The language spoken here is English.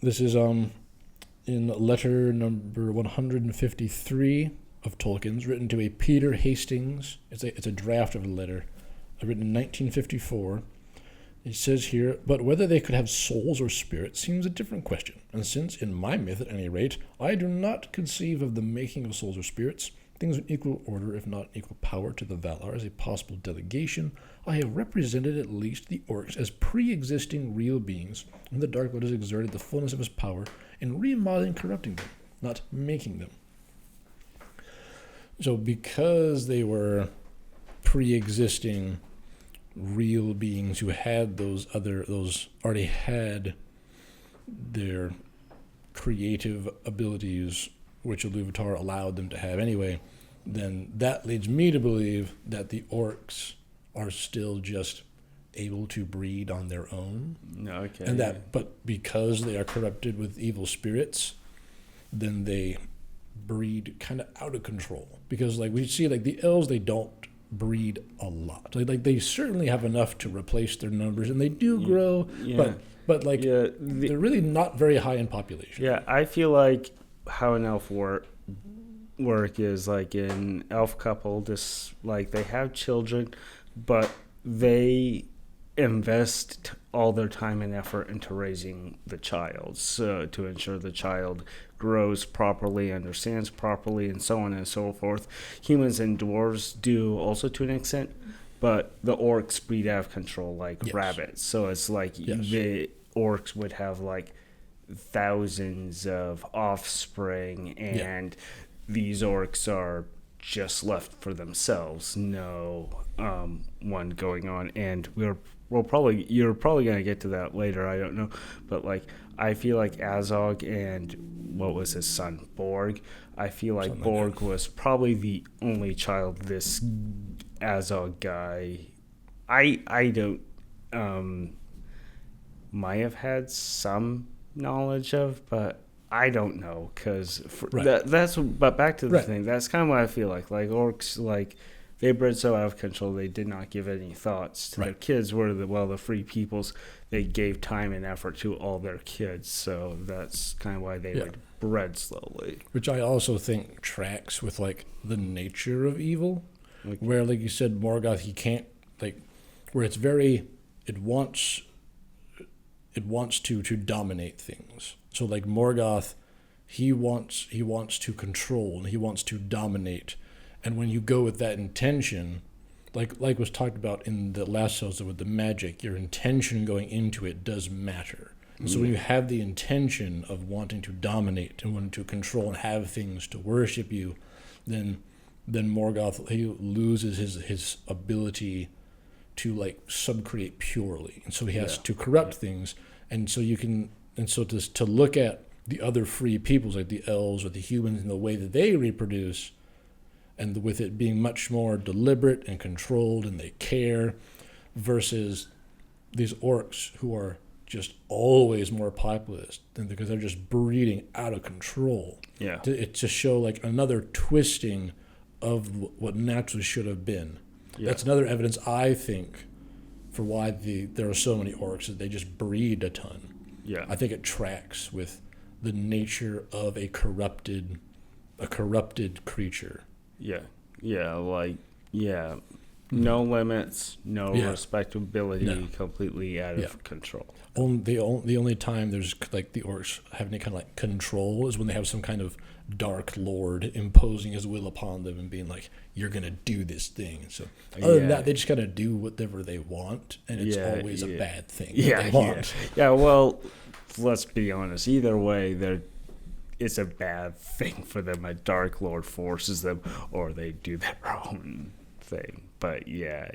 This is in letter number 153 of Tolkien's, written to a Peter Hastings. It's a draft of a letter, written in 1954. It says here, but whether they could have souls or spirits seems a different question. And since, in my myth at any rate, I do not conceive of the making of souls or spirits, things of equal order, if not equal power to the Valar, as a possible delegation, I have represented at least the orcs as pre-existing real beings, and the Dark Lord has exerted the fullness of his power in remodeling and corrupting them, not making them. So because they were pre-existing real beings who had those already had their creative abilities, which Iluvatar allowed them to have anyway, then that leads me to believe that the orcs are still just able to breed on their own. Okay. And but because they are corrupted with evil spirits, then they breed kind of out of control. Because like we see, like the elves, they don't breed a lot. Like they certainly have enough to replace their numbers, and they do grow, but like they're really not very high in population. Yeah, I feel like how an elf work is like in elf couple, just like they have children, but they invest all their time and effort into raising the child, so to ensure the child grows properly, understands properly, and so on and so forth. Humans and dwarves do also to an extent, but the orcs breed out of control like rabbits. So it's like the orcs would have like thousands of offspring, and these orcs are just left for themselves. No one going on, and you're probably going to get to that later. I don't know, but like I feel like Azog and what was his son Borg. I feel like Borg was probably the only child this Azog guy. I don't might have had some knowledge of, but I don't know because that's. But back to the thing. That's kind of what I feel like. Like orcs, like they bred so out of control, they did not give any thoughts to their kids. Were the free peoples, they gave time and effort to all their kids. So that's kind of why they were bred slowly. Which I also think tracks with like the nature of evil, where like you said, Morgoth, he can't like where it's very it wants to dominate things. So like Morgoth, he wants to control and he wants to dominate. And when you go with that intention, like was talked about in the last episode with the magic, your intention going into it does matter. And so when you have the intention of wanting to dominate and wanting to control and have things to worship you, then Morgoth, he loses his ability to like subcreate purely. And so he has to corrupt things. And so to look at the other free peoples like the elves or the humans and the way that they reproduce, and with it being much more deliberate and controlled and they care, versus these orcs who are just always more populist because they're just breeding out of control. Yeah. To show like another twisting of what naturally should have been. Yeah. That's another evidence, I think, for why there are so many orcs, that they just breed a ton. Yeah. I think it tracks with the nature of a corrupted creature. Yeah. Yeah, no limits, no respectability, completely out of control. The only time there's like the orcs have any kind of like control is when they have some kind of dark lord imposing his will upon them and being like, you're gonna do this thing. So other than that, they just gotta do whatever they want, and it's always a bad thing they want. Yeah, well, let's be honest, either way it's a bad thing for them. A dark lord forces them, or they do their own thing. But yeah.